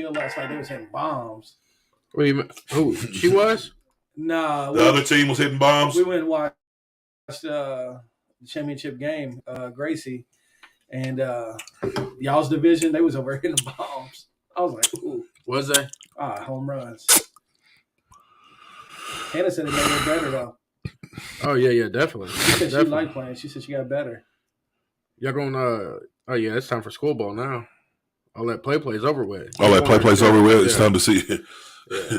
field last night. They was hitting bombs. What do you mean? Who? She was? Nah, The other team was hitting bombs. we went and watched the championship game, Gracie, and y'all's division. They was over hitting bombs. I was like, ooh, Was they? home runs. Hannah said it made her better though. Oh yeah, definitely. She said she Definitely. liked playing. She said she got better. Y'all going? Oh yeah, it's time for school ball now. All that play is over with. All that play's over with. It's time to see Yeah.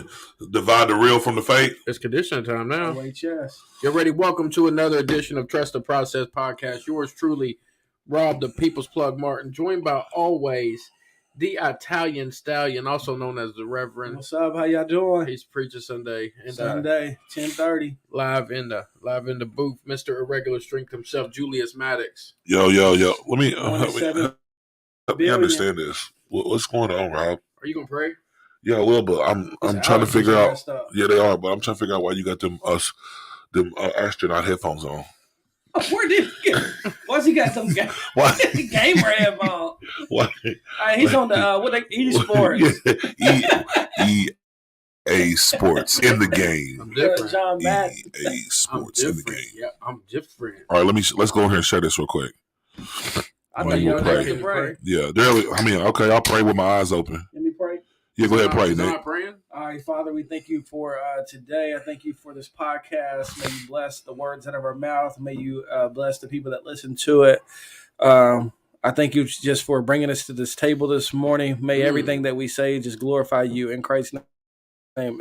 divide the real from the fake. It's conditioning time now. OHS. Get ready. Welcome to another edition of Trust the Process podcast. Yours truly, Rob the People's Plug Martin, joined by always the Italian Stallion, also known as the Reverend. What's up? How y'all doing? He's preaching Sunday and Sunday, 10:30. live in the booth, Mr. Irregular Strength himself, Julius Maddox. Yo. Let me 27 help me understand this. What's going on, Rob? Are you gonna pray? Yeah, I will, but I'm These trying to allergies figure are out. messed up. Yeah, they are, but I'm trying to figure out why you got them astronaut headphones on. Where did he get? Why's he got some Why? gamer headphone? Why? He's on the EA Sports. EA Sports in the game. I'm different. John Matt. EA Sports in the game. Yeah, I'm different. All right, let's go ahead and share this real quick. I Well, thought you you will were pray. to pray. Yeah, okay, I'll pray with my eyes open. Let me pray. Yeah, go ahead and pray, Is Nick. not praying? All right, Father, we thank you for today. I thank you for this podcast. May you bless the words out of our mouth. May you bless the people that listen to it. I thank you just for bringing us to this table this morning. May everything that we say just glorify you in Christ's name.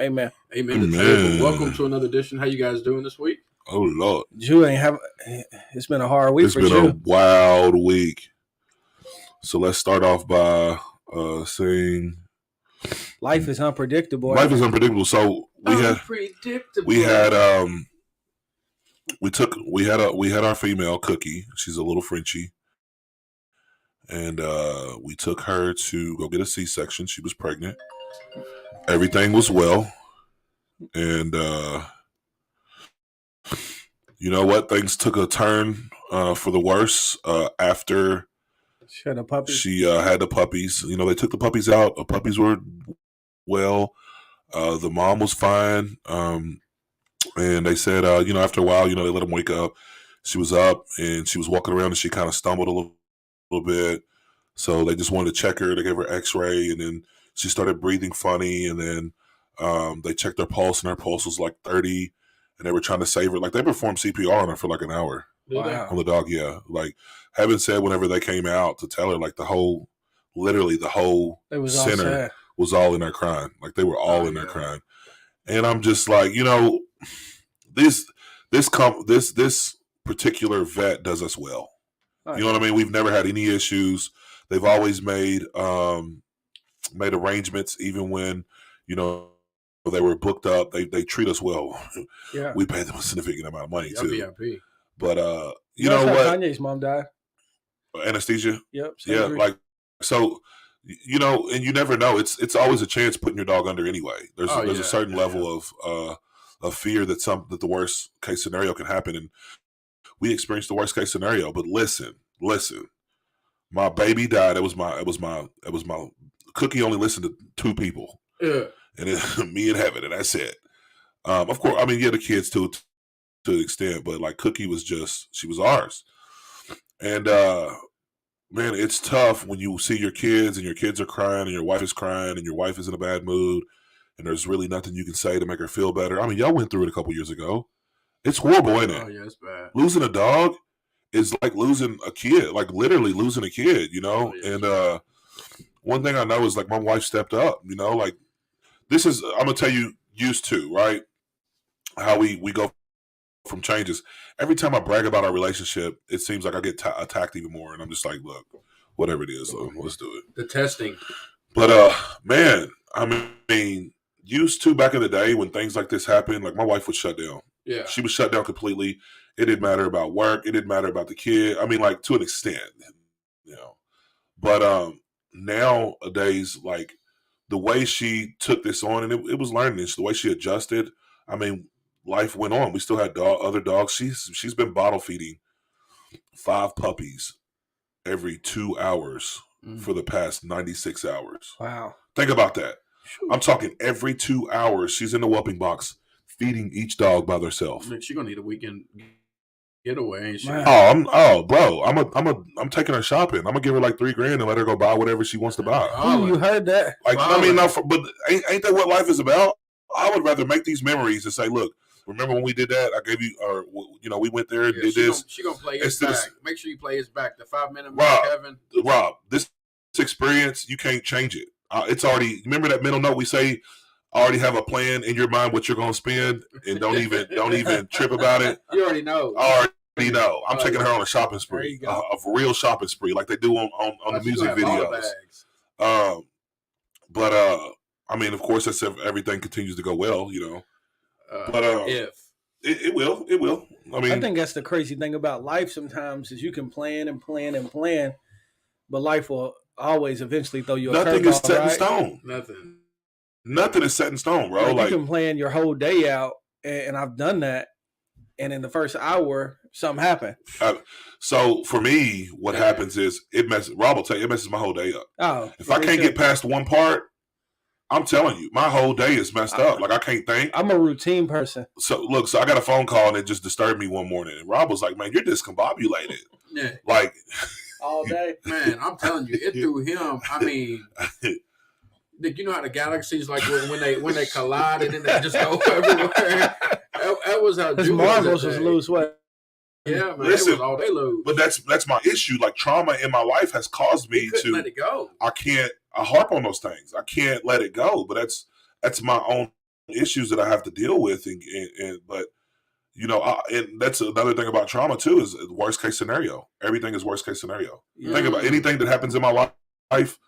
Amen. Amen. To the table. Welcome to another edition. How you guys doing this week? Oh Lord, It's been a hard week it's for been you. a wild week. So let's start off by saying Life is unpredictable. life is unpredictable. So we had our female Cookie. She's a little Frenchie, and we took her to go get a C-section. She was pregnant. Everything was well, and you know what? Things took a turn for the worse after She had a puppy. she had the puppies. You know, they took the puppies out. The puppies were well. The mom was fine. And they said, after a while, they let them wake up. She was up and she was walking around and she kind of stumbled a little bit. So they just wanted to check her. They gave her x-ray and then she started breathing funny. And then they checked her pulse and her pulse was like 30 and they were trying to save her. Like they performed CPR on her for like an hour. Wow. On the dog, yeah. Like Heaven said whenever they came out to tell her, like the whole It was all center sad. was all in there crying. Like they were all in there crying. And I'm just like, this particular vet does us well. You know what I mean? We've never had any issues. They've always made arrangements, even when, they were booked up. They treat us well. Yeah. We pay them a significant amount of money too. VIP. But you That's know how what? Kanye's mom died. Anesthesia. Yep. Yeah, surgery. like so, and you never know. It's always a chance putting your dog under anyway. There's a certain level of fear that the worst case scenario can happen, and we experienced the worst case scenario. But listen, my baby died. It was my Cookie only listened to 2 people, and me and Heaven, and that's it. Of course, I mean, the kids too, to an extent, but like Cookie was she was ours. And man, it's tough when you see your kids and your kids are crying and your wife is crying and your wife is in a bad mood and there's really nothing you can say to make her feel better. I mean, y'all went through it a couple years ago. It's horrible, isn't it? Oh yeah, it's bad. Losing a dog is like losing a kid, like literally losing a kid, Oh, yeah. And one thing I know is like my wife stepped up, like this is, I'm gonna tell you, used to, right? How we go from changes. Every time I brag about our relationship, it seems like I get attacked even more, and I'm just like, look, whatever it is, let's do it. The testing. But man, I mean, used to back in the day when things like this happened, like my wife would shut down. Yeah. She was shut down completely. It didn't matter about work. It didn't matter about the kid. I mean, like to an extent, But nowadays, like the way she took this on, and it was learning this, the way she adjusted. I mean, life went on. We still had other dogs. She's been bottle feeding 5 puppies every 2 hours for the past 96 hours. Wow. Think about that. I'm talking every 2 hours she's in the whelping box feeding each dog by herself. She's gonna need a weekend getaway, ain't she? Bro, I'm taking her shopping. I'm gonna give her like $3,000 and let her go buy whatever she wants to buy. Oh, you heard that? Like, I mean, but ain't that what life is about? I would rather make these memories and say, look, remember when we did that? I gave you, or we went there and did this. She gonna play his back. Make sure you play his back. The 5-minute mark, Kevin. Rob, this experience, you can't change it. It's already. Remember that mental note we say. Already have a plan in your mind what you're gonna spend, and don't even trip about it. You already know. I already know. I'm taking her on a shopping spree, a real shopping spree, like they do on the music videos. I mean, of course, that's if everything continues to go well, If it will. I mean, I think that's the crazy thing about life. Sometimes is you can plan and plan and plan, but life will always eventually throw you a curveball. Nothing is set in stone. Nothing is set in stone, bro. Like you can plan your whole day out, and I've done that. And in the first hour, something happened. So for me, what happens is Rob will tell you, it messes my whole day up. Oh, if I can't get past one part, I'm telling you, my whole day is messed up. Like I can't think. I'm a routine person. So look, I got a phone call and it just disturbed me one morning. And Rob was like, "Man, you're discombobulated." Yeah. Like all day. Man, I'm telling you, it threw him. I mean. You know how the galaxies like when they collide and then they just go everywhere. That was how his marbles was loose. What? Yeah, man. Listen, it was all they lose. But that's my issue. Like trauma in my life has caused me to let it go. I harp on those things. I can't let it go. But that's my own issues that I have to deal with. But and that's another thing about trauma too is the worst case scenario. Everything is worst case scenario. Yeah. Think about anything that happens in my life.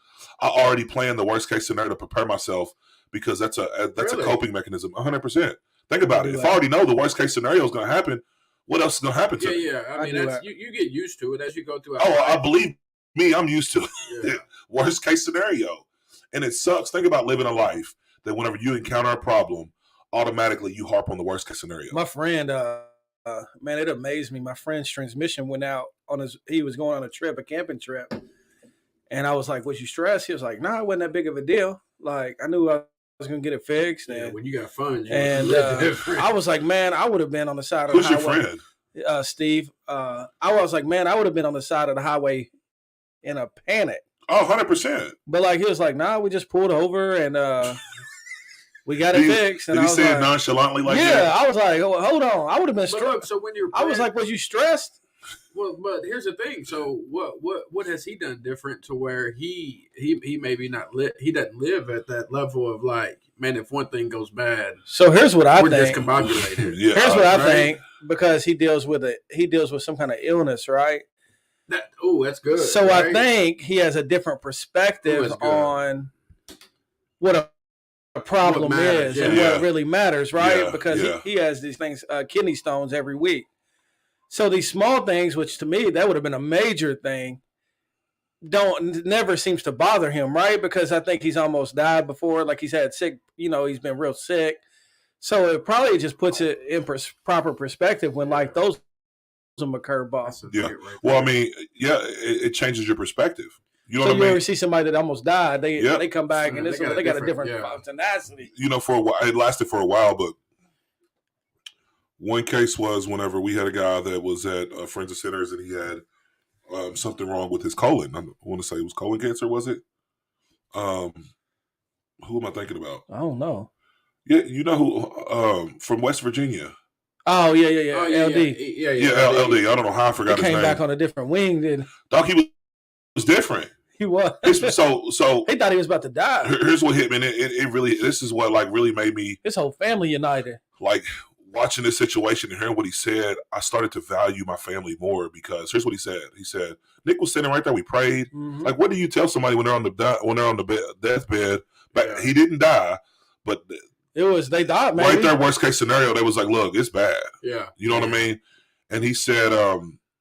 I already planned the worst case scenario to prepare myself because that's a coping mechanism. 100%. Think about it. If I already know the worst case scenario is going to happen, what else is going to happen to me? Yeah. I mean, you get used to it as you go through. I believe me, I'm used to it. Yeah. Worst case scenario. And it sucks. Think about living a life that whenever you encounter a problem, automatically you harp on the worst case scenario. My friend, man, it amazed me. My friend's transmission went out he was going on a camping trip. And I was like, was you stressed? He was like, nah, it wasn't that big of a deal. Like, I knew I was going to get it fixed. And when you got fun. I was like, man, I would have been on the side of the highway. Who's your friend? Steve. I was like, man, I would have been on the side of the highway in a panic. Oh, 100%. But like, he was like, nah, we just pulled over and we got it fixed. And did he say it like, nonchalantly like that? Yeah, I was like, oh, hold on. I would have been stressed. So when you're I was like, was you stressed? Well, but here's the thing. So what has he done different to where he maybe not he doesn't live at that level of like, man, if one thing goes bad. So here's what I think. Discombobulated. Here's what I think, because he deals with some kind of illness, right? That's good. So right? I think he has a different perspective on what a problem is and what really matters, right? Because he has these things, kidney stones every week. So these small things, which to me, that would have been a major thing, never seems to bother him, right? Because I think he's almost died before, like he's had sick, he's been real sick. So it probably just puts it in proper perspective when like those them a curveball. Yeah. Well, I mean, it changes your perspective. You know so what I mean? You ever see somebody that almost died, they come back and they got a different tenacity. For a while, it lasted for a while, but one case was whenever we had a guy that was at Friends of Sinners and he had something wrong with his colon. I want to say it was colon cancer, was it? Who am I thinking about? I don't know. Yeah, you know who from West Virginia. Oh, yeah. LD. Yeah, LD. I don't know how I forgot his name. He came back on a different wing, then. Doc, he was different. He was. So he thought he was about to die. Here's what hit me. It really, this is what like really made me. His whole family united. Like watching this situation and hearing what he said, I started to value my family more because here's what he said. He said, Nick was sitting right there. We prayed. Mm-hmm. Like, what do you tell somebody when they're on the deathbed? But he didn't die, but they died, man. Right there, worst case scenario, they was like, look, it's bad. Yeah. You know what I mean? And he said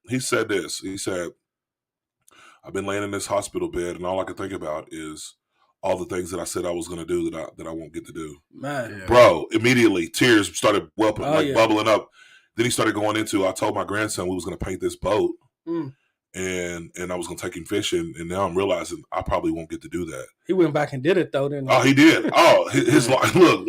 this. He said, I've been laying in this hospital bed and all I can think about is all the things that I said I was going to do that I won't get to do. Man. Bro, immediately tears started bubbling up. Then he started going into, I told my grandson we was going to paint this boat. Mm. and I was gonna take him fishing, and now I'm realizing I probably won't get to do that. He went back and did it though, didn't he? Oh, he did. Oh, his look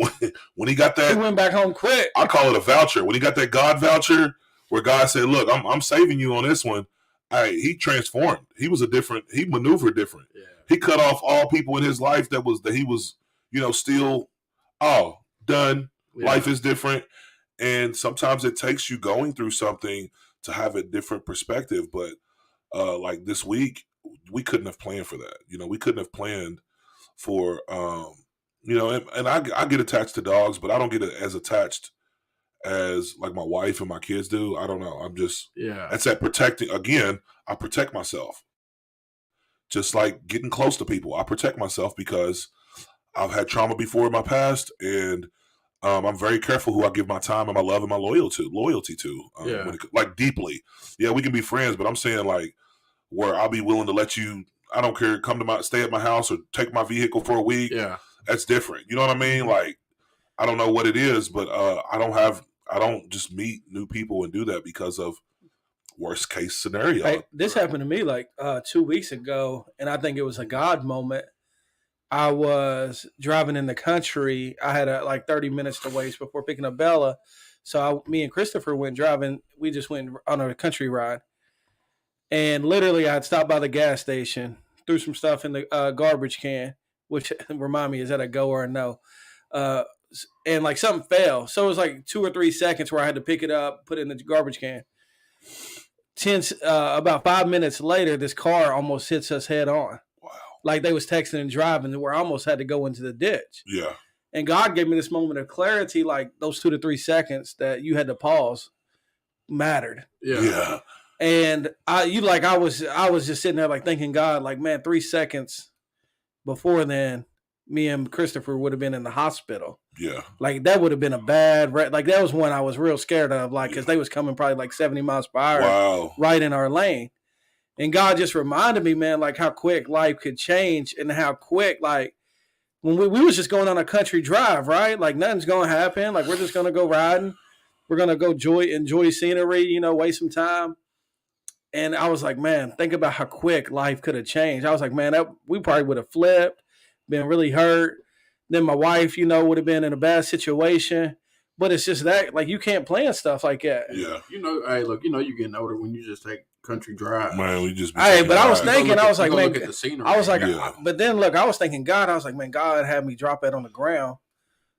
when he got that, he went back home quick. I call it a voucher. When he got that God voucher, where God said, "Look, I'm saving you on this one." He transformed. He maneuvered different. Yeah. He cut off all people in his life that he was, still done. Yeah. Life is different. And sometimes it takes you going through something to have a different perspective. But like this week, we couldn't have planned for that. We couldn't have planned for, and I get attached to dogs, but I don't get as attached as like my wife and my kids do. I don't know. I'm just, it's that protecting. Again, I protect myself. Just like getting close to people. I protect myself because I've had trauma before in my past, and I'm very careful who I give my time and my love and my loyalty to. Like deeply. Yeah, we can be friends, but I'm saying like where I'll be willing to let you, I don't care, stay at my house or take my vehicle for a week. Yeah. That's different. You know what I mean? Like, I don't know what it is, but I don't just meet new people and do that because of worst case scenario. Hey, this happened to me like 2 weeks ago, and I think it was a God moment. I was driving in the country. I had like 30 minutes to waste before picking up Bella. So me and Christopher went driving. We just went on a country ride. And literally I had stopped by the gas station, threw some stuff in the garbage can, which remind me, is that a go or a no? And like something fell. So it was like 2 or 3 seconds where I had to pick it up, put it in the garbage can. About 5 minutes later, this car almost hits us head on. Wow. Like they was texting and driving where I almost had to go into the ditch. Yeah. And God gave me this moment of clarity, like those 2 to 3 seconds that you had to pause mattered. Yeah. And I was just sitting there like thinking God, like, man, 3 seconds before then, me and Christopher would have been in the hospital. Yeah. Like that would have been a bad, like that was one I was real scared of, like, because they was coming probably like 70 miles per hour. Wow. Right in our lane. And God just reminded me, man, like how quick life could change and how quick, like when we was just going on a country drive, right? Like nothing's going to happen. Like we're just going to go riding. We're going to go enjoy scenery, waste some time. And I was like, man, think about how quick life could have changed. I was like, man, we probably would have flipped, been really hurt. Then my wife, would have been in a bad situation. But it's just that, like, you can't plan stuff like that. Yeah. Hey, look, you're getting older when you just take country drive. Man, we just. Hey, but I was thinking, I was like, man, look at the scenery. I was like, but then look, I was thinking, God, I was like, man, God had me drop that on the ground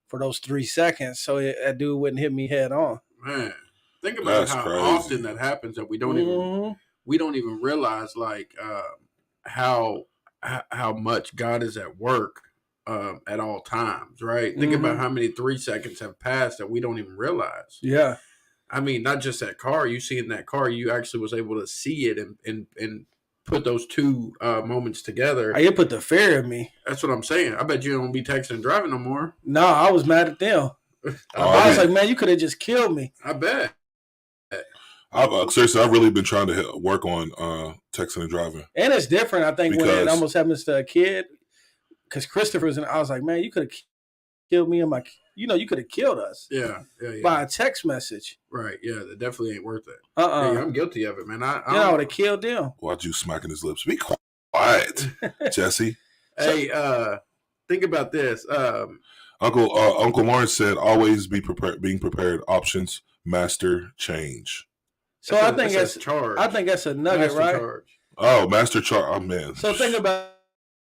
for those 3 seconds so that dude wouldn't hit me head on. Man, think about how often that happens that we don't even realize, like, how much God is at work at all times, right? Think about how many 3 seconds have passed that we don't even realize. Yeah. I mean, not just that car. You see in that car, you actually was able to see it and put those two moments together. It put the fear in me. That's what I'm saying. I bet you don't be texting and driving no more. No, I was mad at them. I was like, man, you could have just killed me. I bet. Seriously, I've really been trying to work on texting and driving. And it's different, I think, when it almost happens to a kid. Because Christopher's and I was like, man, you could have killed me and my, you could have killed us. Yeah. By a text message. Right. Yeah, that definitely ain't worth it. Hey, I'm guilty of it, man. I would have killed them. Watch you smacking his lips. Be quiet, Jesse. Hey, think about this. Uncle Lawrence said, "Always be prepared. Being prepared. Options master change." So I think that's charge. I think that's a nugget, master right? Charge. Oh, master charge. Oh man. So think about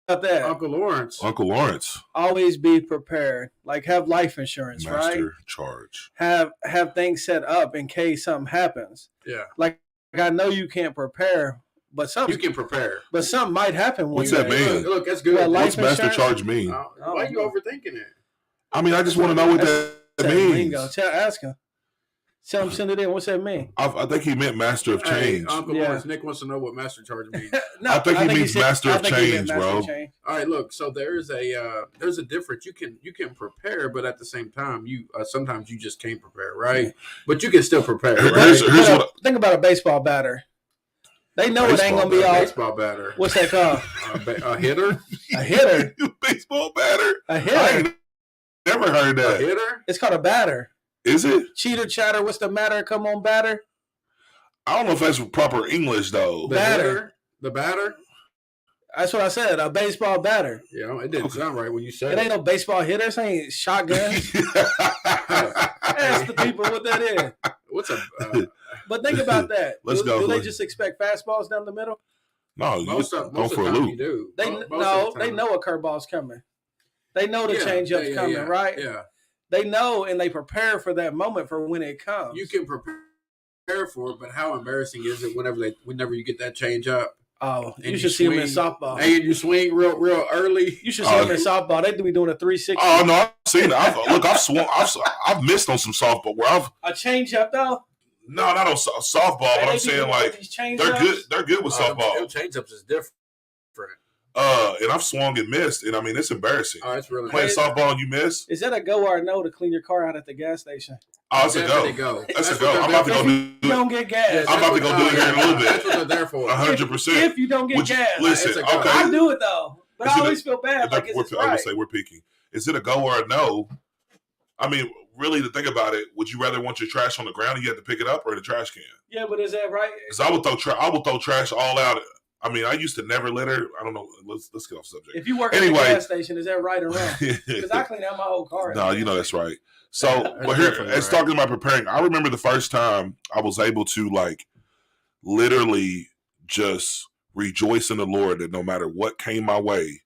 that. Uncle Lawrence. Always be prepared. Like have life insurance, master right? Master charge. Have things set up in case something happens. Yeah. Like I know you can't prepare, but something you can prepare. But something might happen. What's that mean? Look, that's good. What's master charge mean? Why are you overthinking it? I mean, I just want to know what that means. Ask him. Tell him, send it in. What's that mean? I think he meant master of change. Uncle Lawrence, Nick wants to know what master charge means. No, I think he means master of change, bro. All right, look. So there's a difference. You can prepare, but at the same time, you sometimes you just can't prepare, right? But you can still prepare. Right? Think about a baseball batter. They know it ain't gonna be all baseball batter. What's that called? A hitter. A hitter. Baseball batter. A hitter. I ain't never heard that. A hitter. It's called a batter. Is it? Cheater chatter. What's the matter? Come on, batter. I don't know if that's proper English though. The batter. That's what I said. A baseball batter. Yeah, it didn't sound right when you said it. It ain't no baseball hitters. Ain't shotguns. Ask the people what that is. What's a? But think about that. Let's go. Do they just expect fastballs down the middle? No, most of the time you do. They know a curveball's coming. They know the changeup's coming, right? Yeah. They know and they prepare for that moment for when it comes. You can prepare for it, but how embarrassing is it whenever you get that change up? Oh, you should see them in softball. And you swing real early. You should see them in softball. They do be doing a 360. Oh no, I've seen it. I've missed on some softball where a change up though. No, not on softball. But I'm saying like they're good. They're good with softball. Change ups is different. And I've swung and missed, and I mean it's embarrassing. Oh, it's really playing softball and you miss. Is that a go or a no to clean your car out at the gas station? Oh, it's a go. That's a go. I'm about to go do. You don't get gas. I'm about to go do it here in a little bit. That's what they're there for. 100%. If you don't get gas, listen. Okay, I do it though, but I always feel bad. Like it's right. I would say we're peaking. Is it a go or a no? I mean, really, to think about it, would you rather want your trash on the ground and you have to pick it up or in a trash can? Yeah, but is that right? Because I would throw trash all out. I mean, I used to never litter. I don't know. Let's get off subject. If you work at a gas station, is that right or wrong? Because I clean out my whole car. No, you know that's right. So, but here, as talking about preparing, I remember the first time I was able to like literally just rejoice in the Lord that no matter what came my way,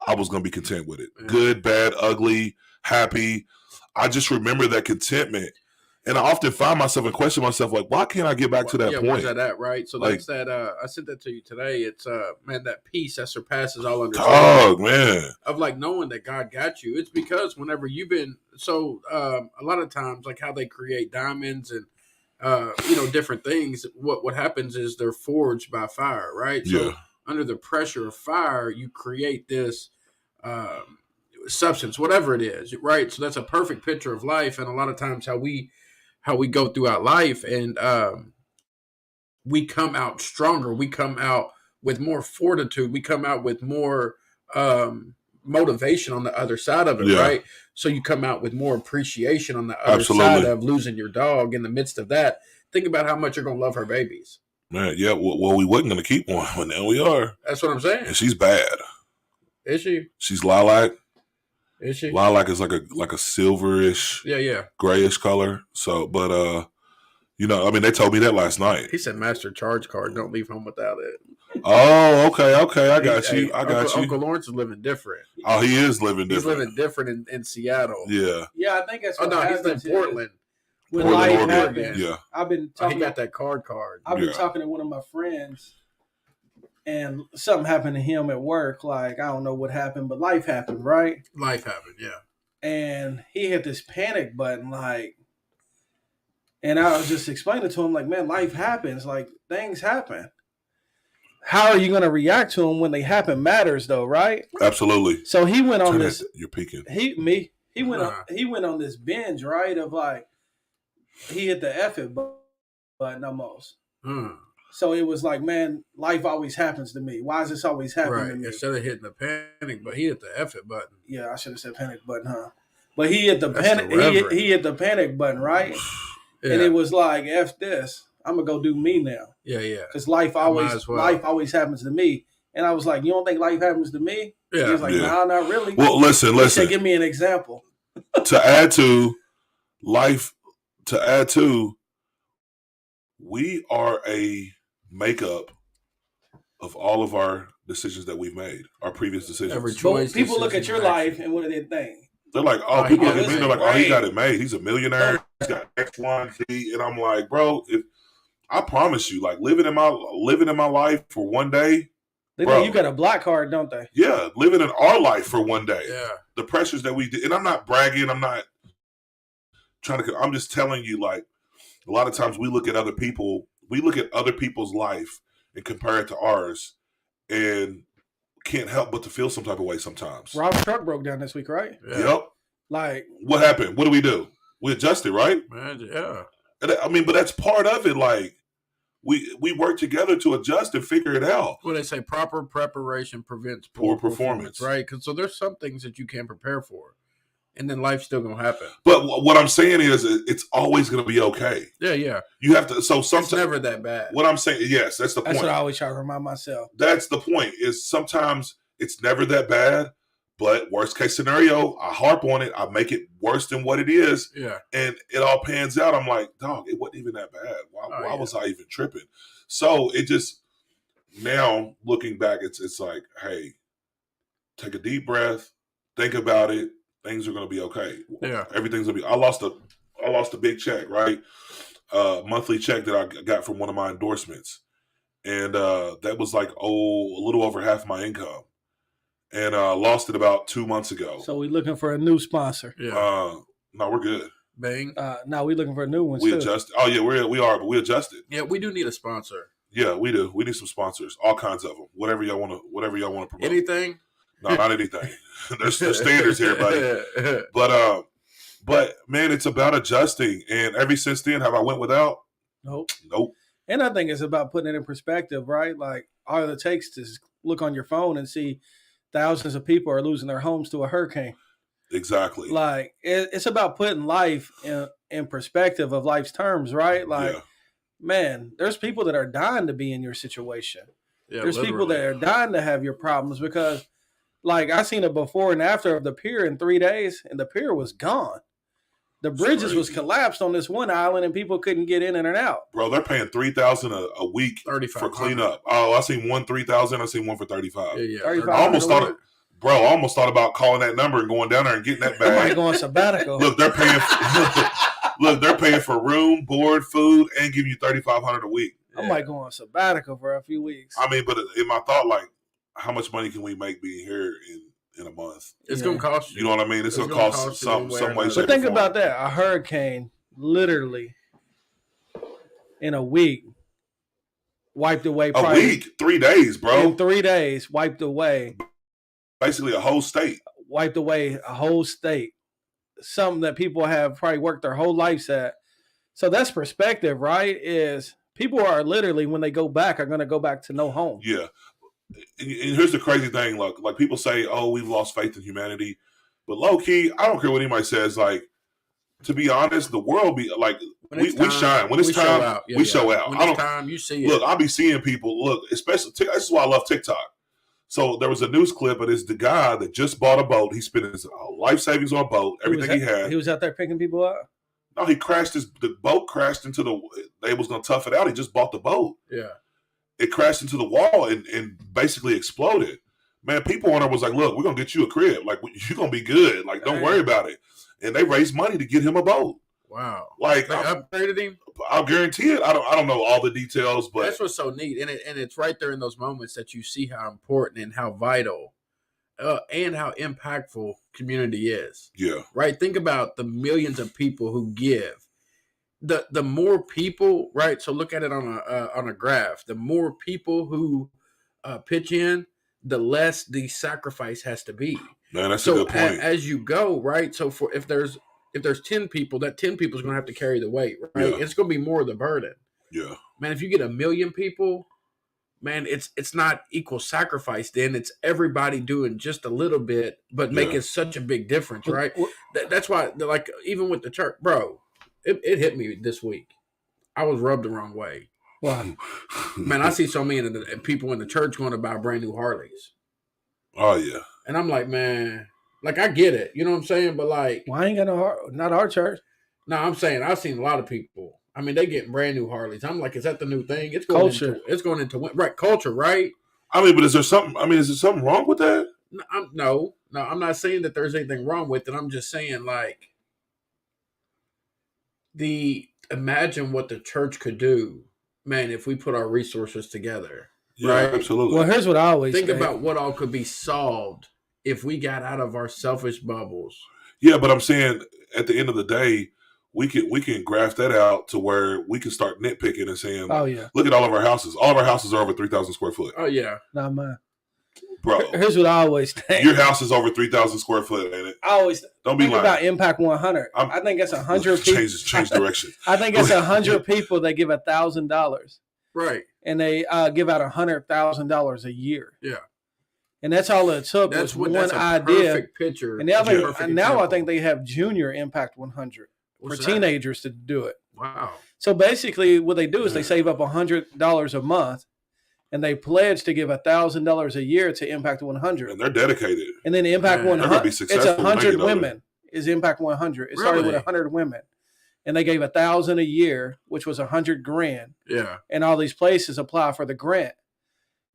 I was going to be content with it. Yeah. Good, bad, ugly, happy. I just remember that contentment. And I often find myself and question myself, like, why can't I get back to that point? Where's that at, right? So that's that. I sent that to you today. It's man, that peace that surpasses all understanding. Oh man, of like knowing that God got you. It's because whenever you've been a lot of times, like how they create diamonds and different things. What happens is they're forged by fire, right? So under the pressure of fire, you create this substance, whatever it is, right? So that's a perfect picture of life, and a lot of times how we go throughout life, and we come out stronger. We come out with more fortitude. We come out with more motivation on the other side of it, right? So you come out with more appreciation on the other side of losing your dog. In the midst of that, think about how much you're going to love her babies. Man, yeah. Well, we wasn't going to keep one, but now we are. That's what I'm saying. And she's bad. Is she? She's lilac. Is she? Lilac is like a silverish, grayish color. So, but I mean, they told me that last night. He said, "Master charge card. Don't leave home without it." Oh, okay. I got you. Uncle Lawrence is living different. Oh, he is living different. He's living different in Seattle. Yeah. Yeah, I think that's. He's in Portland. When life happens, I've been talking. He got that card. I've been talking to one of my friends. And something happened to him at work. Like, I don't know what happened, but life happened, right? Life happened, yeah. And he hit this panic button, like, and I was just explaining to him, like, man, life happens. Like, things happen. How are you going to react to them when they happen matters, though, right? Absolutely. So he went on this. You're peeking. He went on this binge, right? Of like, he hit the F it button almost. So it was like, man, life always happens to me. Why is this always happening to me? Instead of hitting the panic, but he hit the F it button. Yeah, I should have said panic button, huh? But he hit the panic. He hit the panic button, right? Yeah. And it was like, F this. I'm gonna go do me now. Yeah. Because life always happens to me. And I was like, you don't think life happens to me? Yeah. He was like, no, not really. Well, listen. He said, give me an example. To add to life, we are a makeup of all of our decisions that we've made, our previous decisions. Every choice. People look at your life and what do they think? They're like, people look at me, they're like, oh, he got it made. He's a millionaire. He's got X, Y, and Z. And I'm like, bro, I promise you, like living in my life for one day. They know you got a black card, don't they? Yeah, living in our life for one day. Yeah. The pressures that we did, and I'm not bragging. I'm not trying to. I'm just telling you, like, a lot of times we look at other people. We look at other people's life and compare it to ours, and can't help but to feel some type of way sometimes. Rob's truck broke down this week, right? Yeah. Yep. Like, what happened? What do? We adjusted, right? Yeah. I mean, but that's part of it. Like, we work together to adjust and figure it out. Well, they say proper preparation prevents poor performance, right? Because so there's some things that you can't prepare for. and then life's still gonna happen. But what I'm saying is, it's always gonna be okay. Yeah. You have to. So sometimes it's never that bad. What I'm saying, yes, that's the point. That's what I always try to remind myself. That's the point. Is sometimes it's never that bad. But worst case scenario, I harp on it. I make it worse than what it is. Yeah. And it all pans out. I'm like, dog, it wasn't even that bad. Why was I even tripping? So it just, now looking back, it's like, hey, take a deep breath, think about it. Things are going to be okay. Yeah. Everything's going to be, I lost a big check, right? Monthly check that I got from one of my endorsements. And that was like, a little over half my income. And lost it about 2 months ago. So we looking for a new sponsor. Yeah. No, we're good. Bang. No, we looking for a new one. We adjusted. Oh yeah, we are, but we adjusted. Yeah, we do need a sponsor. Yeah, we do. We need some sponsors, all kinds of them. Whatever y'all want to promote. Anything? No, not anything. there's standards here, buddy. But man, it's about adjusting. And ever since then, have I went without? Nope. And I think it's about putting it in perspective, right? Like all it takes is look on your phone and see thousands of people are losing their homes to a hurricane. Exactly. Like it's about putting life in perspective of life's terms, right? Like, man, there's people that are dying to be in your situation. Yeah, there's people that are dying to have your problems because, like, I seen it before and after of the pier in 3 days, and the pier was gone. The bridges was collapsed on this one island, and people couldn't get in and out. Bro, they're paying $3,000 a week for cleanup. Oh, I seen one $3,000. I seen one for $35,000. Yeah. I almost thought about calling that number and going down there and getting that bag. I might go on sabbatical. Look, they're paying. They're paying for room, board, food, and giving you $3,500 a week. I might go on sabbatical for a few weeks. I mean, but in my thought, like, how much money can we make being here in a month? It's gonna cost you. You know what I mean? It's gonna cost some way. But think about that: a hurricane, literally, in a week, wiped away. A week, 3 days, bro. In 3 days, wiped away. Basically, a whole state. Wiped away a whole state. Something that people have probably worked their whole lives at. So that's perspective, right? Is people are literally, when they go back, are going to go back to no home. Yeah. And here's the crazy thing. Like people say, oh, we've lost faith in humanity. But low key, I don't care what anybody says. Like, to be honest, the world be like, we shine. When it's time, we show out. When it's time, you see it. Look, I'll be seeing people, especially, this is why I love TikTok. So there was a news clip of the guy that just bought a boat. He spent his life savings on a boat, everything he had. He was out there picking people up? No, the boat crashed into they was going to tough it out. He just bought the boat. Yeah. It crashed into the wall and basically exploded. Man, people on there was like, look, we're going to get you a crib. Like, you're going to be good. Like, don't worry about it. And they raised money to get him a boat. Wow. Like, they upgraded him? I'll guarantee it. I don't know all the details, but that's what's so neat. And it's right there in those moments that you see how important and how vital and how impactful community is. Yeah. Right? Think about the millions of people who give. The more people, right? So look at it on a graph. The more people who pitch in, the less the sacrifice has to be. Man, that's a good point. As you go, right? So if there's 10 people, that 10 people is going to have to carry the weight, right? Yeah. It's going to be more of the burden. Yeah. Man, if you get 1 million people, man, it's not equal sacrifice then. It's everybody doing just a little bit, but making such a big difference, right? That's why, like, even with the church, bro, it hit me this week. I was rubbed the wrong way. Wow. Man, I see so many people in the church going to buy brand new Harleys. Oh, yeah. And I'm like, man, like, I get it. You know what I'm saying? But, like, well, I ain't got not our church. No, I'm saying I've seen a lot of people. I mean, they getting brand new Harleys. I'm like, is that the new thing? It's going culture. It's going into right culture, right? I mean, but is there something wrong with that? No, I'm not saying that there's anything wrong with it. I'm just saying, like, imagine what the church could do, man, if we put our resources together. Yeah, right? Absolutely. Well, here's what I always think about what all could be solved if we got out of our selfish bubbles. Yeah, but I'm saying at the end of the day, we can graph that out to where we can start nitpicking and saying, oh yeah, look at all of our houses. All of our houses are over 3,000 square foot. Oh yeah, not mine, bro. Here's what I always think. Your house is over 3,000 square foot, ain't it? I always don't be think lying. About Impact 100. I think it's 100 people. Change direction. I think it's 100 people that give $1,000. Right. And they give out $100,000 a year. Yeah. And that's all it took was one idea. Perfect picture. And now I think they have Junior Impact 100 for teenagers to do it. Wow. So basically what they do is they save up $100 a month and they pledge to give $1,000 a year to Impact 100. And they're dedicated. And then Impact 100, it's 100 women is Impact 100. It started with 100 women. And they gave $1,000 a year, which was $100,000. Yeah. And all these places apply for the grant.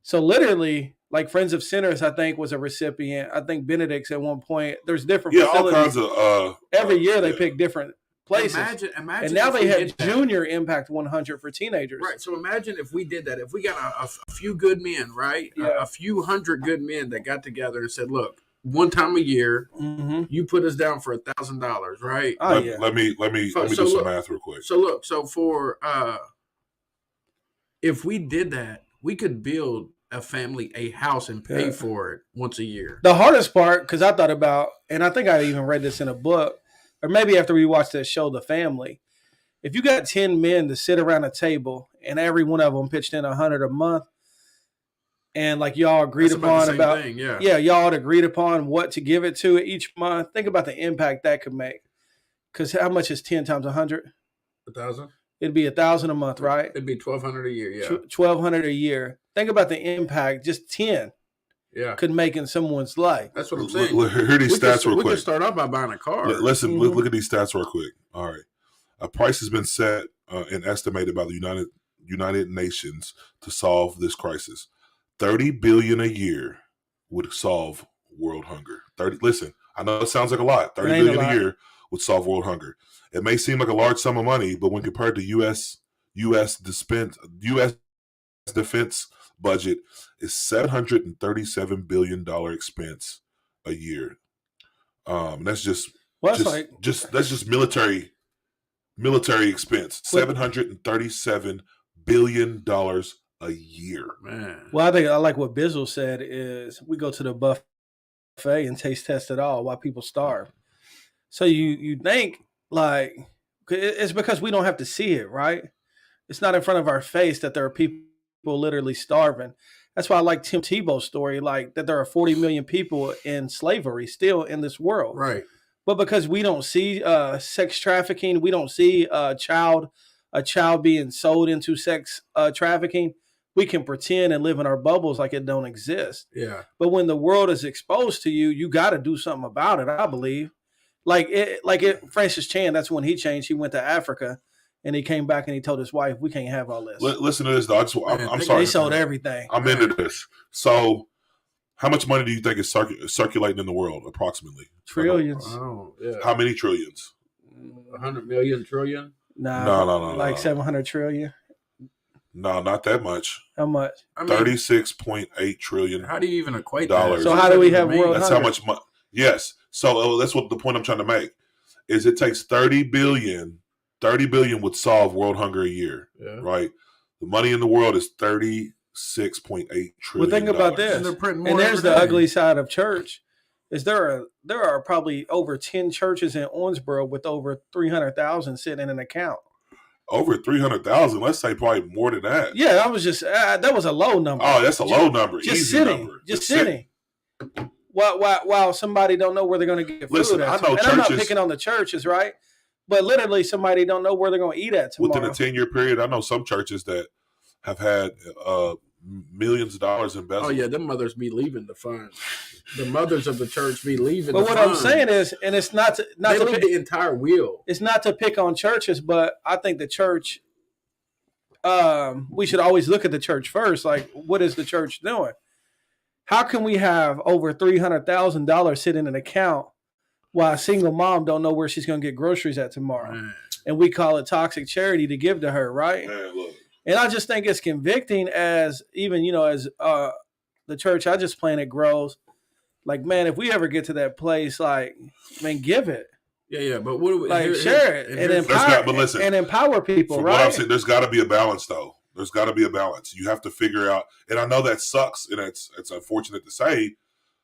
So literally, like Friends of Sinners, I think, was a recipient. I think Benedict's at one point. There's different facilities. All kinds of every year they pick different places. Imagine and now they have Junior Impact 100 for teenagers. Right. So imagine if we did that. If we got a few good men, right? Yeah. A few hundred good men that got together and said, look, one time a year, you put us down for $1,000, right? Oh, let me do some math real quick. So for if we did that, we could build a family a house and pay for it once a year. The hardest part, because I thought about, and I think I even read this in a book, or maybe after we watched that show, The Family, if you got 10 men to sit around a table and every one of them pitched in $100 a month, and like y'all agreed upon y'all agreed upon what to give it to each month, think about the impact that could make. Because how much is 10 times 100? 1,000. It'd be 1,000 a month, right? It'd be 1,200 a year, yeah. 1,200 a year. Think about the impact just 10 could make in someone's life. That's what I'm saying. Hear these stats real quick. We can start off by buying a car. Listen, look at these stats real quick. All right. A price has been set and estimated by the United Nations to solve this crisis. $30 billion a year would solve world hunger. Listen, I know it sounds like a lot. $30 billion a year would solve world hunger. It may seem like a large sum of money, but when compared to U.S. defense budget is $737 billion expense a year. That's just military expense. $737 billion a year. Man. Well, I like what Bizzle said is we go to the buffet and taste test it all while people starve. So you think like it's because we don't have to see it, right? It's not in front of our face that there are people literally starving. That's why I like Tim Tebow's story, like that there are 40 million people in slavery still in this world. Right. But because we don't see sex trafficking, we don't see a child being sold into sex trafficking, we can pretend and live in our bubbles like it don't exist. Yeah. But when the world is exposed to you, you got to do something about it, I believe. Francis Chan, that's when he changed. He went to Africa and he came back and he told his wife, we can't have all this. Listen to this, dog. I'm sorry. They sold everything. I'm into this. So how much money do you think is circulating in the world, approximately? Trillions. Oh, yeah. How many trillions? 100 million trillion? No. Like 700 trillion? No, not that much. How much? 36.8 trillion. How do you even equate dollars? So how do we have world That's hunger? how much money. Yes. So that's what the point I'm trying to make is it takes 30 billion would solve world hunger a year, right? The money in the world is 36.8 trillion. Well, think about this. And there's the ugly side of church. Is there are probably over 10 churches in Owensboro with over 300,000 sitting in an account. Over 300,000. Let's say probably more than that. Yeah, I was just that was a low number. Oh, that's a low number. Just easy sitting, number. just sitting. While somebody don't know where they're going to get food. Listen, at. I know and churches. I'm not picking on the churches, right? But literally, somebody don't know where they're going to eat at tomorrow. Within a 10-year period, I know some churches that have had millions of dollars embezzled. Oh yeah, them mothers be leaving the fund. The mothers of the church be leaving. But what I'm saying is, and it's not to pick the entire wheel. It's not to pick on churches, but I think the church. We should always look at the church first. Like, what is the church doing? How can we have over $300,000 sitting in an account while a single mom don't know where she's going to get groceries at tomorrow? Man. And we call it toxic charity to give to her, right? Man, look. And I just think it's convicting as even, as the church I just planted grows. Like, man, if we ever get to that place, like, man, give it. Yeah, but what do we share it and empower people, right? What I'm saying, there's got to be a balance, though. There's got to be a balance. You have to figure out, and I know that sucks, and it's unfortunate to say,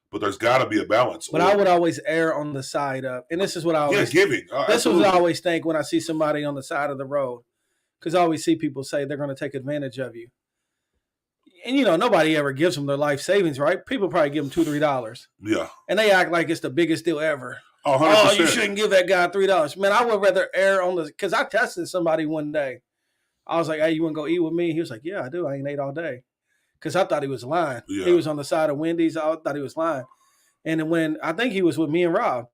but there's got to be a balance. But I would always err on the side of, and this is what I always giving. This is what I always think when I see somebody on the side of the road, because I always see people say they're going to take advantage of you. And nobody ever gives them their life savings, right? People probably give them $2-3. Yeah. And they act like it's the biggest deal ever. Oh, 100%. Oh, you shouldn't give that guy $3. Man, I would rather err on because I tested somebody one day. I was like, hey, you want to go eat with me? He was like, yeah, I do. I ain't ate all day. Because I thought he was lying. Yeah. He was on the side of Wendy's. I thought he was lying. And when I think he was with me and Rob.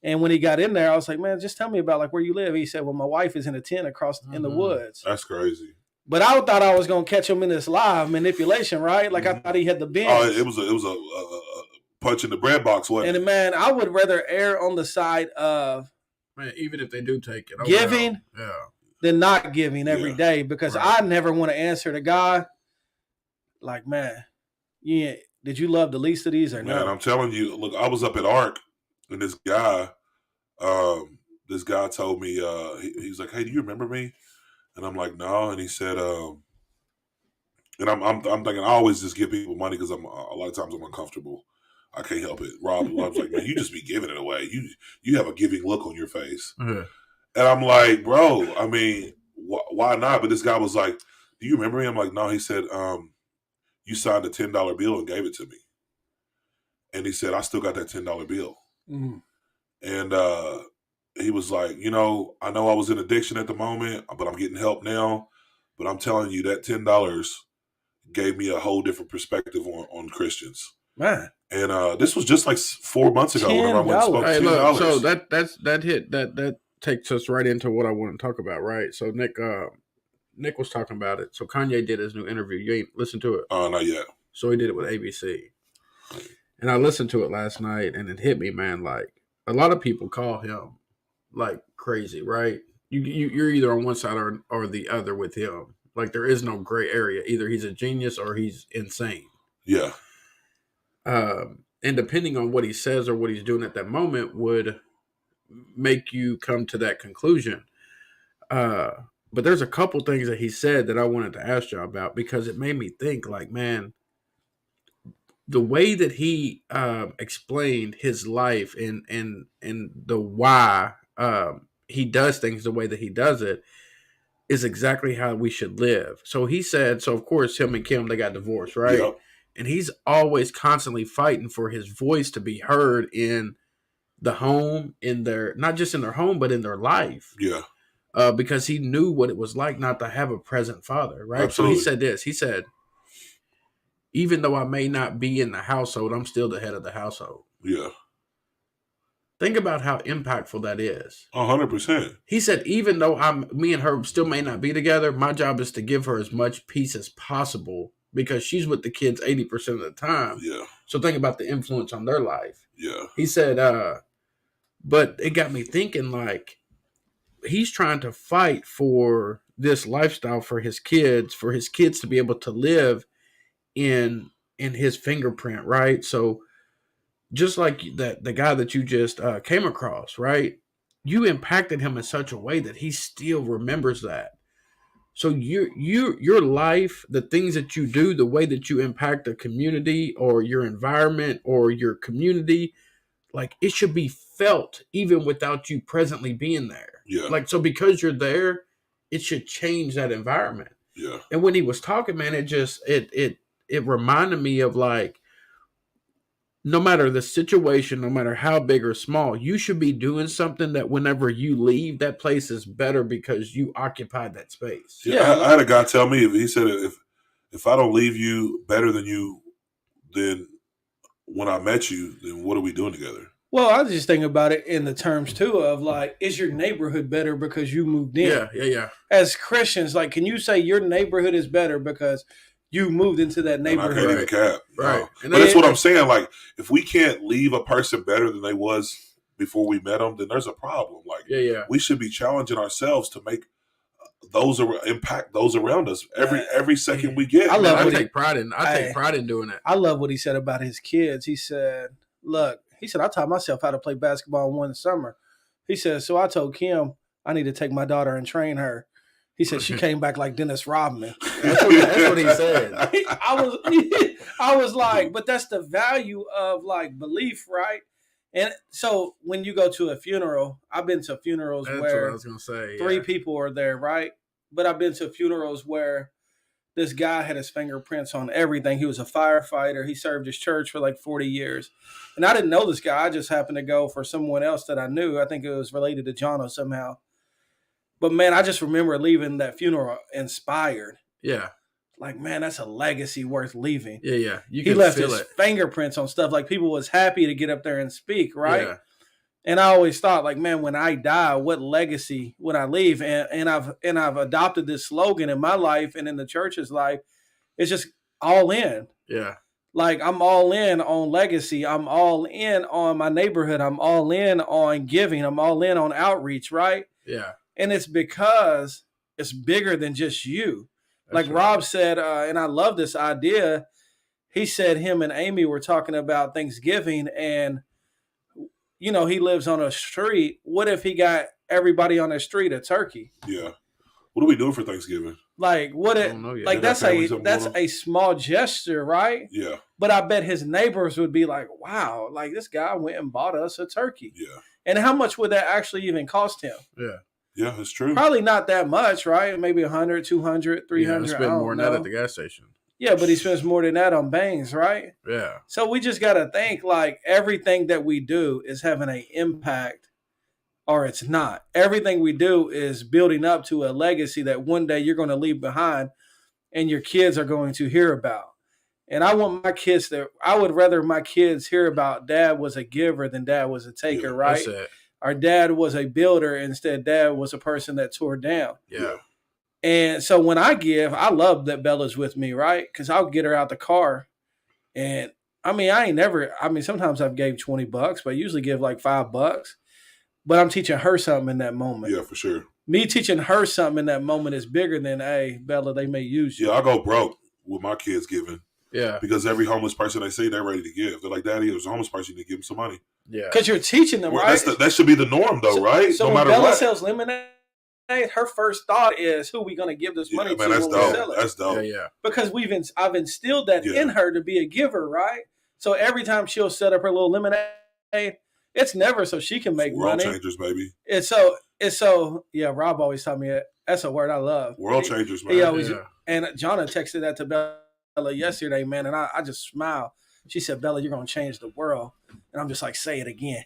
And when he got in there, I was like, man, just tell me about like where you live. He said, well, my wife is in a tent across in the woods. That's crazy. But I thought I was going to catch him in this live manipulation, right? Like I thought he had the bench. Oh, it was a punch in the bread box, wasn't it? And man, I would rather err on the side of even if they do take it, giving than not giving every day, because I never want to answer the guy like, man, did you love the least of these or not? Man, I'm telling you, look, I was up at ARC and this guy told me, he's like, hey, do you remember me? And I'm like, no. And he said, and I'm thinking I always just give people money because a lot of times I'm uncomfortable. I can't help it. Rob was like, man, you just be giving it away. You have a giving look on your face. Mm-hmm. And I'm like, bro, I mean, why not? But this guy was like, do you remember me? I'm like, no. He said, you signed a $10 bill and gave it to me. And he said, I still got that $10 bill. Mm-hmm. And he was like, I know I was in addiction at the moment, but I'm getting help now. But I'm telling you, that $10 gave me a whole different perspective on Christians. Man. And this was just like 4 months ago when I went and spoke $10. So that takes us right into what I want to talk about, right? So Nick was talking about it. So Kanye did his new interview. You ain't listened to it? Not yet. So he did it with ABC. And I listened to it last night, and it hit me, man. Like, a lot of people call him like crazy, right? You're either on one side or the other with him. Like, there is no gray area. Either he's a genius or he's insane. Yeah. And depending on what he says or what he's doing at that moment would make you come to that conclusion. But there's a couple things that he said that I wanted to ask y'all about, because it made me think, like, man, the way that he explained his life and the why he does things the way that he does it is exactly how we should live. So he said, so of course him and Kim, they got divorced, right? Yep. And he's always constantly fighting for his voice to be heard in the home, in their, not just in their home, but in their life. Yeah. Because he knew what it was like not to have a present father, right? Absolutely. So he said this, he said, even though I may not be in the household, I'm still the head of the household. Yeah. Think about how impactful that is. 100%. He said, even though me and her still may not be together, my job is to give her as much peace as possible, because she's with the kids 80% of the time. Yeah. So think about the influence on their life. Yeah. He said, but it got me thinking, like, he's trying to fight for this lifestyle for his kids to be able to live in his fingerprint, right? So just like the guy that you just came across, right? You impacted him in such a way that he still remembers that. So your life, the things that you do, the way that you impact the community or your environment or your community, like, it should be felt even without you presently being there. Yeah. Like, so because you're there, it should change that environment. Yeah. And when he was talking, man, it reminded me of, like, no matter the situation, no matter how big or small, you should be doing something that whenever you leave, that place is better because you occupied that space. Yeah. I had a guy tell me, he said, if I don't leave you better than you, then when I met you, then what are we doing together? Well, I was just thinking about it in the terms, too, of, like, is your neighborhood better because you moved in? Yeah. As Christians, like, can you say your neighborhood is better because you moved into that neighborhood? And I can't even cap. Right. No. But that's what I'm saying. Like, if we can't leave a person better than they was before we met them, then there's a problem. Like, we should be challenging ourselves to make impact those around us every second we get. I take pride in doing it. I love what he said about his kids. He said, look, I taught myself how to play basketball one summer. He said, so I told Kim I need to take my daughter and train her. He said she came back like Dennis Rodman. That's what he said. I was like, but that's the value of, like, belief, right? And so when you go to a funeral, I've been to funerals where what I was gonna say, three people are there, right? But I've been to funerals where this guy had his fingerprints on everything. He was a firefighter. He served his church for like 40 years. And I didn't know this guy. I just happened to go for someone else that I knew. I think it was related to Jono somehow. But, man, I just remember leaving that funeral inspired. Yeah. Like, man, that's a legacy worth leaving. Yeah. He left his fingerprints on stuff. Like, people was happy to get up there and speak, right? Yeah. And I always thought, like, man, when I die, what legacy would I leave? And I've adopted this slogan in my life and in the church's life. It's just all in. Yeah. Like, I'm all in on legacy. I'm all in on my neighborhood. I'm all in on giving. I'm all in on outreach, right? Yeah. And it's because it's bigger than just you. That's like right. Rob said, and I love this idea. He said him and Amy were talking about Thanksgiving, and you know, he lives on a street. What if he got everybody on the street a turkey? Yeah. What are we doing for Thanksgiving? Like, what it like that's a small gesture, right? Yeah. But I bet his neighbors would be like, wow, like this guy went and bought us a turkey. Yeah. And how much would that actually even cost him? Yeah. Yeah, it's true. Probably not that much, right? Maybe 100, 200, 300. Yeah, spend more than that at the gas station. Yeah, but he spends more than that on bangs, right? Yeah. So we just got to think like everything that we do is having an impact or it's not. Everything we do is building up to a legacy that one day you're going to leave behind and your kids are going to hear about. And I want my kids I would rather my kids hear about dad was a giver than dad was a taker, right? That's it. Our dad was a builder. Instead, dad was a person that tore down. Yeah. And so when I give, I love that Bella's with me, right? Because I'll get her out the car. And I mean, sometimes I've gave $20, but I usually give like $5. But I'm teaching her something in that moment. Yeah, for sure. Me teaching her something in that moment is bigger than, hey, Bella, they may use you. Yeah, I go broke with my kids giving. Yeah. Because every homeless person they see, they're ready to give. They're like, Daddy, there's a homeless person, you give them some money. Yeah. Because you're teaching them, right? That should be the norm, though, right? So no matter when Bella sells lemonade, her first thought is, who are we going to give this money to when we sell it? That's dope. Yeah. Because I've instilled that in her to be a giver, right? So every time she'll set up her little lemonade, it's never so she can make world money. World changers, baby. It's so, yeah, Rob always taught me that. That's a word I love. World changers, man. He always, and Jonna texted that to Bella yesterday, man, and I just smiled. She said, Bella, you're going to change the world. And I'm just like, say it again.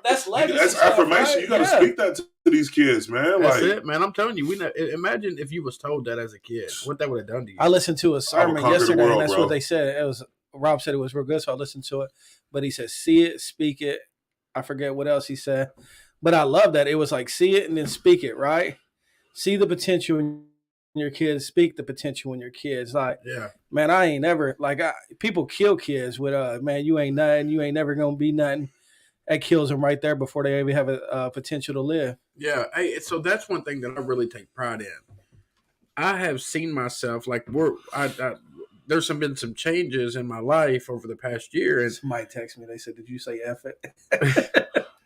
That's legacy. That's affirmation. Right? You got to speak that to these kids, man. That's it, man. I'm telling you, imagine if you was told that as a kid, what that would have done to you. I listened to a sermon yesterday, and that's what they said. Rob said it was real good, so I listened to it. But he said, see it, speak it. I forget what else he said. But I love that. It was like, see it and then speak it, right? See the potential in your kids, speak the potential in your kids. Like, man, I ain't never, like, people kill kids with, man, you ain't nothing. You ain't never going to be nothing. That kills them right there before they even have a potential to live. Yeah. Hey, so that's one thing that I really take pride in. I have seen myself, like, there's been some changes in my life over the past year. And somebody texted me. They said, did you say F it?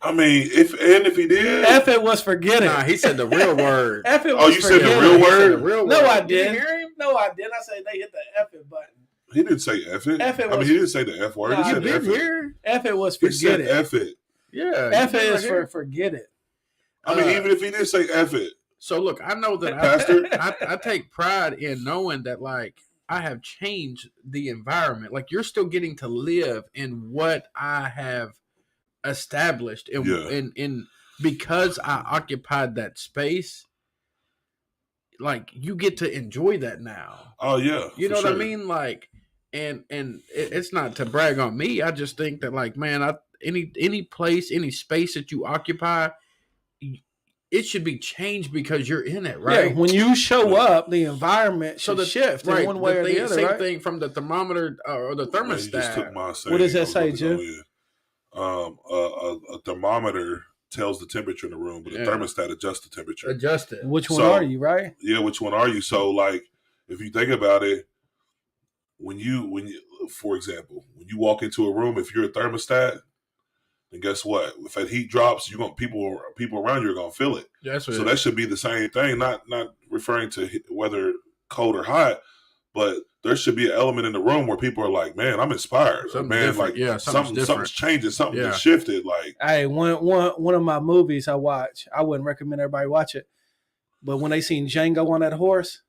I mean, if he did. F it was forget it. Nah, he said the real word. F it was you said the real word? No, I didn't. Did you hear him? No, I didn't. I said they hit the F it button. He didn't say F it. He didn't say the F word. No, he said F it. F it was forget he said it. F it. Yeah. F it is for forget it. I mean, even if he didn't say F it. So, look, I know that I take pride in knowing that, like, I have changed the environment. Like, you're still getting to live in what I have established. And because I occupied that space, like, you get to enjoy that now. Oh, yeah. You know what I mean? Like, and it's not to brag on me. I just think that, like, man, any place, any space that you occupy, it should be changed because you're in it, right? Yeah, when you show up, the environment should shift in one way or the other, Same thing from the thermometer or the thermostat. Man, you just took my what does that say, Jim? A thermometer tells the temperature in the room, but a thermostat adjusts the temperature. Adjust it. Which one are you, right? Yeah, which one are you? So, like, if you think about it, when you, for example, when you walk into a room, if you're a thermostat, then guess what? If that heat drops, people around you are gonna feel it. Yeah, so that should be the same thing. Not referring to whether cold or hot, but there should be an element in the room where people are like, "Man, I'm inspired." Something's changing. Something just shifted. Like, hey, one of my movies I watch, I wouldn't recommend everybody watch it, but when they seen Django on that horse,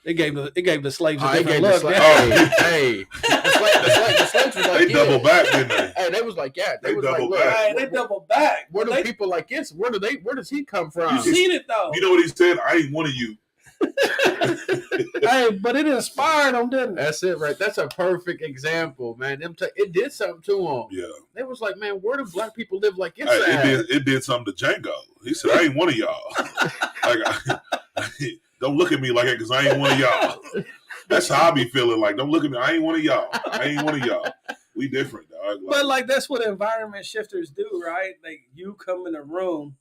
It gave the slaves a Hey, different look. hey, the slaves was like, they double back, didn't they? Hey, they was like, yeah, They was double like, back. Hey, they double back. Where do people like this? Where does he come from? You seen it though. You know what he said? I ain't one of you. Hey, but it inspired them, didn't it? That's it, right? That's a perfect example, man. It did something to them. Yeah. They was like, man, where do black people live like this? It did something to Django. He said, I ain't one of y'all. Don't look at me like that because I ain't one of y'all. That's how I be feeling. Like, don't look at me. I ain't one of y'all. I ain't one of y'all. We different, dog. But like that's what environment shifters do, right? Like you come in a room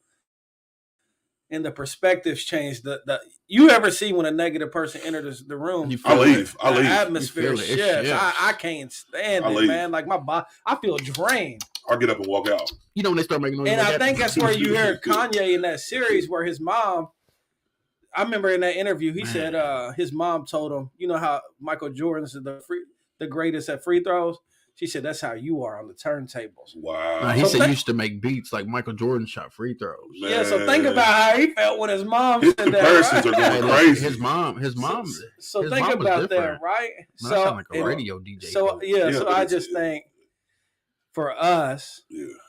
and the perspectives change. The you ever see when a negative person enters the room? I leave. The atmosphere shifts. I can't stand it, man. Like my body, I feel drained. I'll get up and walk out. You know when they start making noise. And I think that's where you heard Kanye in that series where his mom. I remember in that interview, he said his mom told him, you know how Michael Jordan is the greatest at free throws? She said, that's how you are on the turntables. Wow. He said he used to make beats like Michael Jordan shot free throws. Man. Yeah, so think about how he felt when his mom said that. Comparisons are going crazy. His mom. So think about that, right? Man, so like a radio DJ. So so I just think for us,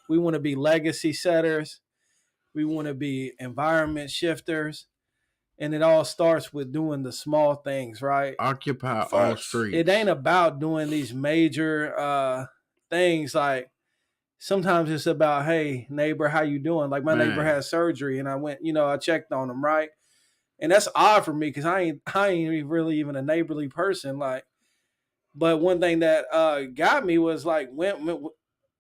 we want to be legacy setters. We want to be environment shifters. And it all starts with doing the small things, right? Occupy all streets. It ain't about doing these major things. Like sometimes it's about, hey, neighbor, how you doing? Like my neighbor had surgery, and I went, I checked on him, right? And that's odd for me because I ain't really even a neighborly person. Like, but one thing that got me was like, when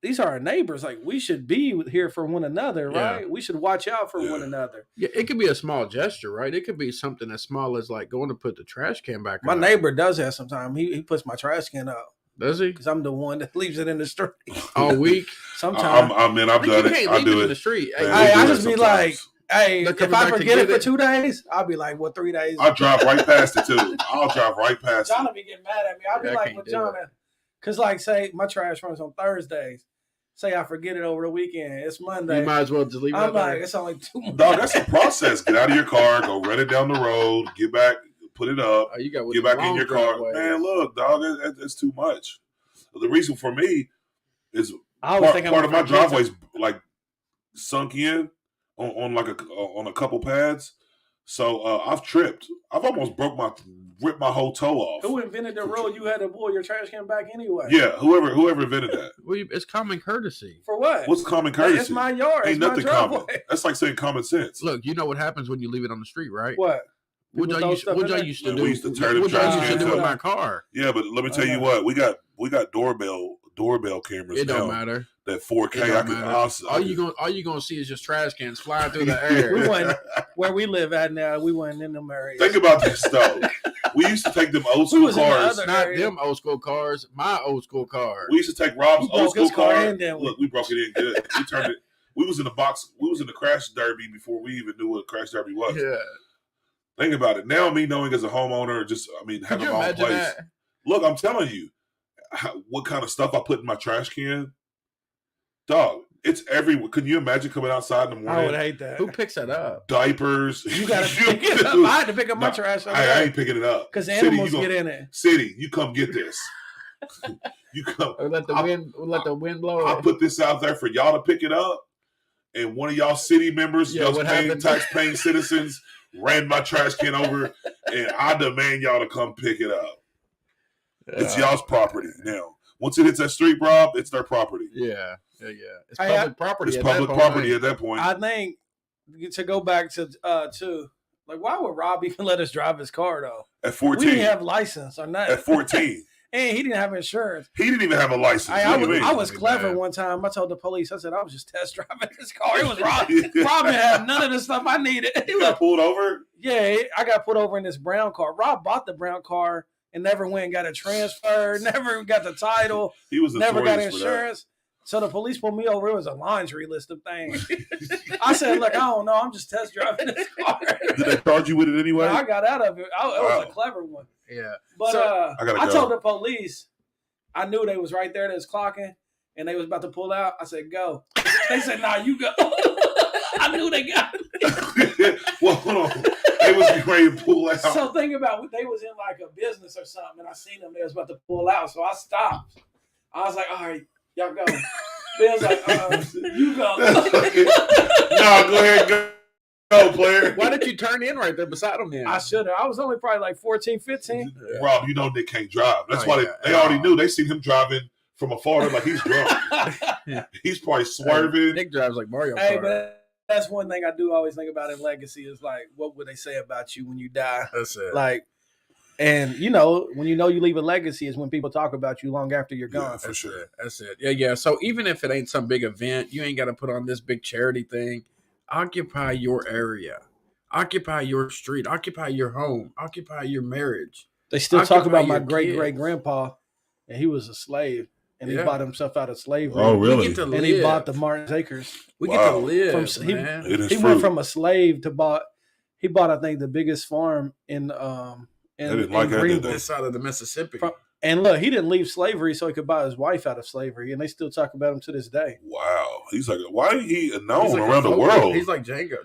these are our neighbors. Like we should be here for one another, right? Yeah. We should watch out for one another. Yeah, it could be a small gesture, right? It could be something as small as like going to put the trash can back. My neighbor does that sometimes. He puts my trash can up. Does he? Because I'm the one that leaves it in the street all week. Sometimes. I've done it. I do it in the street. I just be like, hey, if I forget it for 2 days, I'll be like, 3 days? I'll drive right past it too. I'll drive right past it. John will be getting mad at me. I'll be like with John, because like say my trash runs on Thursdays. Say I forget it over the weekend. It's Monday. You might as well just leave it. I'm like, it's only 2 months. Dog, that's a process. Get out of your car, go run it down the road, get back, put it up, get back in your car. Man, look, dog, it's too much. The reason for me is part of my driveway's like sunk in on a couple pads. So I've tripped. I've almost ripped my whole toe off. Who invented the rule you had to pull your trash can back anyway? Yeah, whoever invented that. Well, it's common courtesy. For what? What's common courtesy? It's my yard. Ain't nothing common. That's like saying common sense. Look, you know what happens when you leave it on the street, right? What? What y'all used to do? We used to turn the trash can with my car. Yeah, but let me tell you what, we got doorbell cameras. It don't matter. That 4K. All you gonna see is just trash cans flying through the air. Where we live at now, we weren't in them areas. Think about this though. We used to take them old school cars. Not them old school cars. My old school car. We used to take Rob's old school car. Look, we broke it in good. We turned it. We was in the box. We was in the crash derby before we even knew what crash derby was. Yeah. Think about it. Now, me knowing as a homeowner, having my own place. That? Look, I'm telling you, what kind of stuff I put in my trash can. Dog, it's everywhere. Can you imagine coming outside in the morning? I would hate that. Who picks that up? Diapers. You got to pick it up. I had to pick up my trash. I ain't picking it up. Because animals get in it. City, you come get this. You come. Or let the wind blow it. I put this out there for y'all to pick it up. And one of y'all city members, tax-paying citizens, ran my trash can over, and I demand y'all to come pick it up. It's y'all's property now. Once it hits that street, Rob, it's their property. Yeah. It's public property. It's public property at that point. I think to go back to like, why would Rob even let us drive his car though? At 14, we didn't have license or nothing. At 14, and he didn't have insurance. He didn't even have a license. I was clever one time. I told the police. I said I was just test driving his car. It was Rob. Rob didn't have none of the stuff I needed. You got pulled over? Yeah, I got pulled over in this brown car. Rob bought the brown car and never went and got it transferred. Never got the title. He was never got insurance. So the police pulled me over. It was a laundry list of things. I said, look, I don't know. I'm just test driving this car. Did they charge you with it anyway? No, I got out of it. It was a clever one. Yeah. But I told the police, I knew they was right there. They was clocking, and they was about to pull out. I said, go. They said, nah, you go. I knew they got it. Well, hold on. They was getting ready to pull out. So think about they was in like a business or something, and I seen them. They was about to pull out, so I stopped. I was like, "All right, y'all go." They was like, "You go." No, go ahead, go, player. Why did you turn in right there beside him then? I should have. I was only probably like 14, 15. Yeah. Rob, you know Nick can't drive. That's why they already knew. They seen him driving from afar. They're like, he's drunk. He's probably swerving. Nick drives like Mario Kart. Hey, but that's one thing I do always think about in legacy is like, what would they say about you when you die? That's it. Like, and when you leave a legacy is when people talk about you long after you're gone. Yeah, for sure. That's it. Yeah. So even if it ain't some big event, you ain't got to put on this big charity thing. Occupy your area. Occupy your street. Occupy your home. Occupy your marriage. They still talk about my great-great-grandpa, and he was a slave, and he bought himself out of slavery. Oh, really? We get to live. And he bought the Martin's Acres. We get to live, man. He went from a slave to he bought, I think, the biggest farm in Greenville. This side of the Mississippi. And look, he didn't leave slavery so he could buy his wife out of slavery, and they still talk about him to this day. Wow. He's like, why is he known around the world? He's like Django.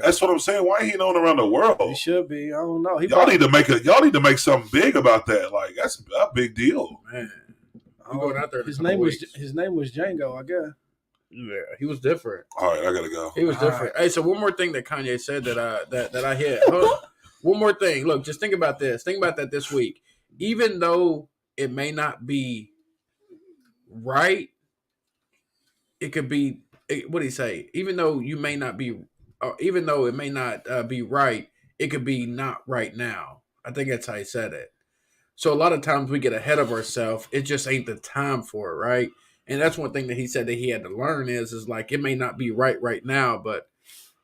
That's what I'm saying. Why is he known around the world? He should be. I don't know. Y'all need to make something big about that. Like, that's a big deal. Man. Going out there his name was Django, I guess. Yeah, he was different. All right, I gotta go. He was different. Right. Hey, so one more thing that Kanye said that I hit. One more thing. Look, just think about this. Think about that this week. Even though it may not be right, it could be. What did he say? Even though it may not be right, it could be not right now. I think that's how he said it. So a lot of times we get ahead of ourselves. It just ain't the time for it, right? And that's one thing that he said that he had to learn is like it may not be right now, but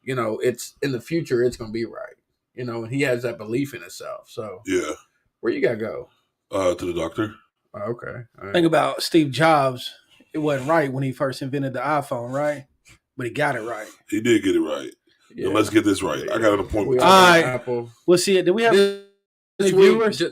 it's in the future it's gonna be right. And he has that belief in himself. So yeah, where you gotta go? To the doctor. Oh, okay. All right. Think about Steve Jobs. It wasn't right when he first invented the iPhone, right? But he got it right. He did get it right. Yeah. Let's get this right. I got an appointment. All right. Apple. We'll see it. Did we have this viewers?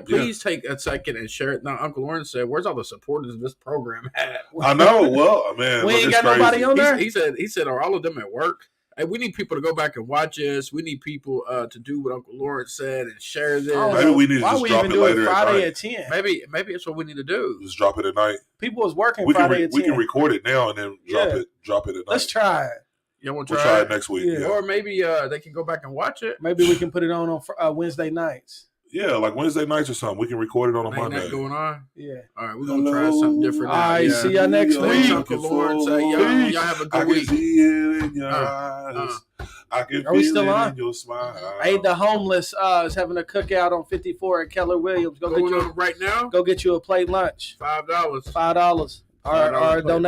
Please take a second and share it. Now, Uncle Lawrence said, "Where's all the supporters of this program at?" I know. Well, man, we ain't got nobody on there. He said, "Are all of them at work?" Hey, we need people to go back and watch this. We need people to do what Uncle Lawrence said and share this. Maybe we need to just drop it later Friday at 10. Maybe it's what we need to do. Just drop it at night. People was working Friday at 10. We can record it now and then drop it at night. Let's try it. Y'all want to try it next week. Yeah. Or maybe they can go back and watch it. Maybe we can put it on Wednesday nights. Yeah, like Wednesday nights or something. We can record it on a Monday. That going on? Yeah. All right, we're going to try something different. All right, see y'all next week. Uncle Lawrence, y'all have a good week. I can see it in your eyes. I can feel it in your smile. Hey, the homeless is having a cookout on 54 at Keller Williams. Go get you right now? Go get you a plate lunch. $5. $5. Our donation.